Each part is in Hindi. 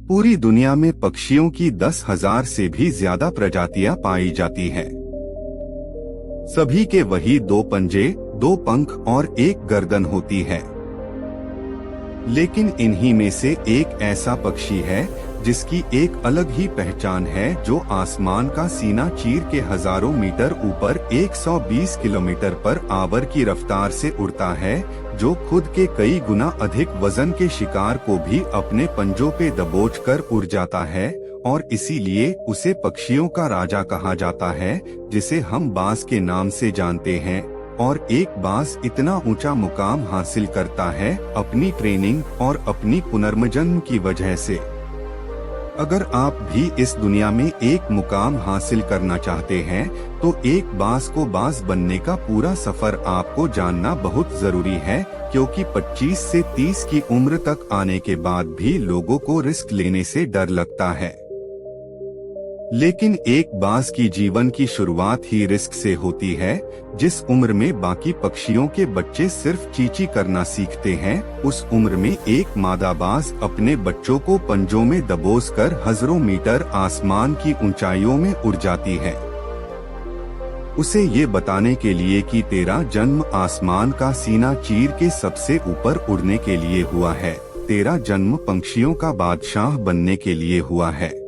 पूरी दुनिया में पक्षियों की 10,000 से भी ज्यादा प्रजातियां पाई जाती हैं। सभी के वही 2 पंजे, 2 पंख और 1 गर्दन होती है। लेकिन इन्हीं में से एक ऐसा पक्षी है जिसकी एक अलग ही पहचान है, जो आसमान का सीना चीर के हजारों मीटर ऊपर 120 किलोमीटर पर आवर की रफ्तार से उड़ता है, जो खुद के कई गुना अधिक वजन के शिकार को भी अपने पंजों पे दबोचकर उड़ जाता है, और इसीलिए उसे पक्षियों का राजा कहा जाता है, जिसे हम बाज के नाम से जानते हैं। और एक बाज इतना ऊंचा मुकाम हासिल करता है अपनी ट्रेनिंग और अपनी पुनर्जन्म की वजह से। अगर आप भी इस दुनिया में एक मुकाम हासिल करना चाहते हैं, तो एक बाज को बाज बनने का पूरा सफर आपको जानना बहुत जरूरी है, क्योंकि 25 से 30 की उम्र तक आने के बाद भी लोगों को रिस्क लेने से डर लगता है। लेकिन एक बाज की जीवन की शुरुआत ही रिस्क से होती है। जिस उम्र में बाकी पक्षियों के बच्चे सिर्फ चींची करना सीखते हैं, उस उम्र में एक मादा बाज अपने बच्चों को पंजों में दबोचकर हजारों मीटर आसमान की ऊंचाइयों में उड़ जाती है, उसे ये बताने के लिए कि तेरा जन्म आसमान का सीना चीर के सबसे ऊपर उड़ने के लिए हुआ है, तेरा जन्म पक्षियों का बादशाह बनने के लिए हुआ है।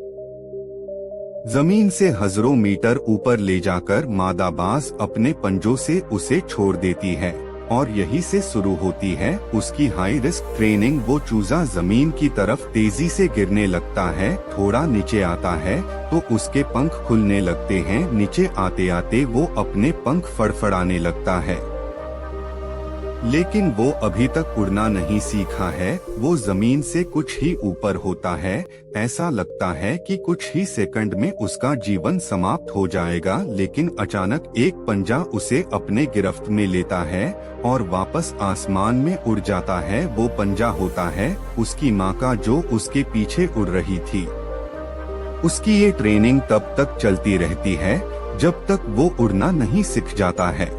जमीन से हजारों मीटर ऊपर ले जाकर मादा बाज अपने पंजों से उसे छोड़ देती है, और यही से शुरू होती है उसकी हाई रिस्क ट्रेनिंग। वो चूजा जमीन की तरफ तेजी से गिरने लगता है, थोड़ा नीचे आता है तो उसके पंख खुलने लगते हैं, नीचे आते आते वो अपने पंख फड़फड़ाने लगता है। लेकिन वो अभी तक उड़ना नहीं सीखा है, वो जमीन से कुछ ही ऊपर होता है। ऐसा लगता है कि कुछ ही सेकंड में उसका जीवन समाप्त हो जाएगा, लेकिन अचानक एक पंजा उसे अपने गिरफ्त में लेता है और वापस आसमान में उड़ जाता है। वो पंजा होता है उसकी माँ का, जो उसके पीछे उड़ रही थी। उसकी ये ट्रेनिंग तब तक चलती रहती है जब तक वो उड़ना नहीं सीख जाता है।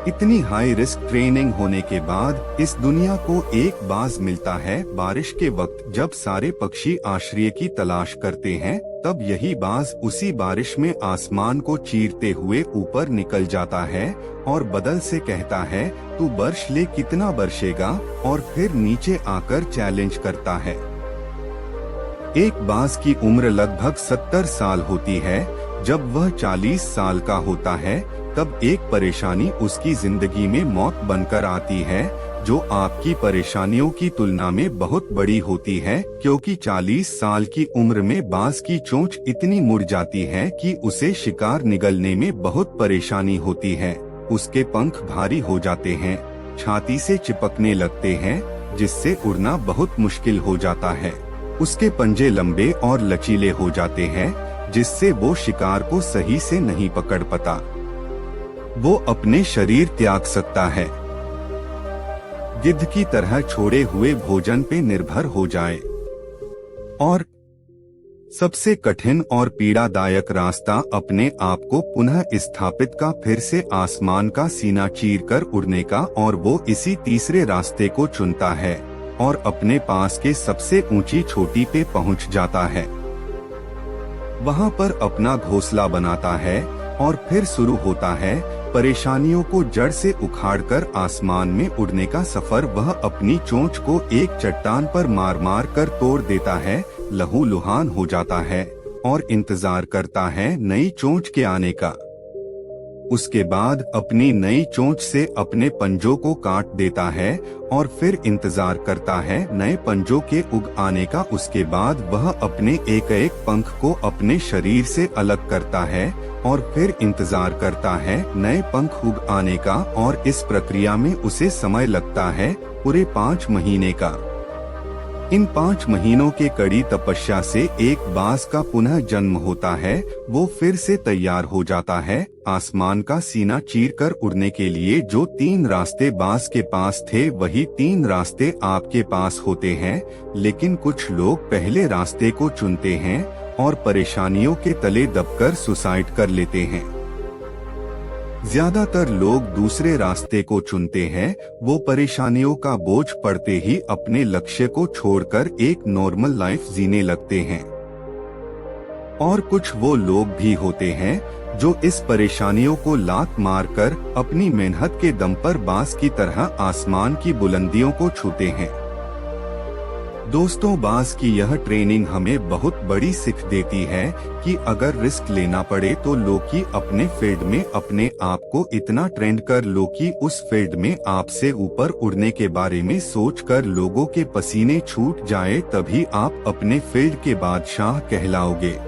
इतनी हाई रिस्क ट्रेनिंग होने के बाद इस दुनिया को एक बाज मिलता है बारिश के वक्त, जब सारे पक्षी आश्रय की तलाश करते हैं। तब यही बाज उसी बारिश में आसमान को चीरते हुए ऊपर निकल जाता है और बादल से कहता है, तू बर्ष ले, कितना बरसेगा, और फिर नीचे आकर चैलेंज करता है। एक बाज की उम्र लगभग 70 साल होती है। जब वह 40 साल का होता है, तब एक परेशानी उसकी जिंदगी में मौत बनकर आती है, जो आपकी परेशानियों की तुलना में बहुत बड़ी होती है, क्योंकि 40 साल की उम्र में बाज की चोंच इतनी मुड़ जाती है कि उसे शिकार निगलने में बहुत परेशानी होती है। उसके पंख भारी हो जाते हैं, छाती से चिपकने लगते हैं, जिससे उड़ना बहुत मुश्किल हो जाता है। उसके पंजे लंबे और लचीले हो जाते हैं, जिससे वो शिकार को सही से नहीं पकड़ पाता। वो अपने शरीर त्याग सकता है, गिद्ध की तरह छोड़े हुए भोजन पे निर्भर हो जाए। और सबसे कठिन और पीड़ादायक रास्ता अपने आप को पुनः स्थापित का, फिर से आसमान का सीना चीरकर उड़ने का, और वो इसी तीसरे रास्ते को चुनता है और अपने पास के सबसे ऊंची चोटी पे पहुंच जाता है। वहां पर अपना घोंसला बनाता है और फिर शुरू होता है परेशानियों को जड़ से उखाड़कर आसमान में उड़ने का सफर। वह अपनी चोंच को एक चट्टान पर मार मार कर तोड़ देता है, लहूलुहान हो जाता है और इंतजार करता है नई चोंच के आने का। उसके बाद अपनी नई चोंच से अपने पंजों को काट देता है और फिर इंतजार करता है नए पंजों के उग आने का। उसके बाद वह अपने एक एक पंख को अपने शरीर से अलग करता है और फिर इंतजार करता है नए पंख उग आने का, और इस प्रक्रिया में उसे समय लगता है पूरे 5 महीने का। इन 5 महीनों के कड़ी तपस्या से एक बाज का पुनः जन्म होता है। वो फिर से तैयार हो जाता है आसमान का सीना चीरकर उड़ने के लिए। जो 3 रास्ते बाज के पास थे, वही 3 रास्ते आपके पास होते हैं, लेकिन कुछ लोग पहले रास्ते को चुनते हैं और परेशानियों के तले दबकर सुसाइड कर लेते हैं। ज्यादातर लोग दूसरे रास्ते को चुनते हैं, वो परेशानियों का बोझ पड़ते ही अपने लक्ष्य को छोड़कर एक नॉर्मल लाइफ जीने लगते हैं। और कुछ वो लोग भी होते हैं जो इस परेशानियों को लात मारकर अपनी मेहनत के दम पर बांस की तरह आसमान की बुलंदियों को छूते हैं। दोस्तों, बांस की यह ट्रेनिंग हमें बहुत बड़ी सीख देती है कि अगर रिस्क लेना पड़े तो लो कि अपने फील्ड में अपने आप को इतना ट्रेंड कर लो कि उस फील्ड में आपसे ऊपर उड़ने के बारे में सोचकर लोगों के पसीने छूट जाए, तभी आप अपने फील्ड के बादशाह कहलाओगे।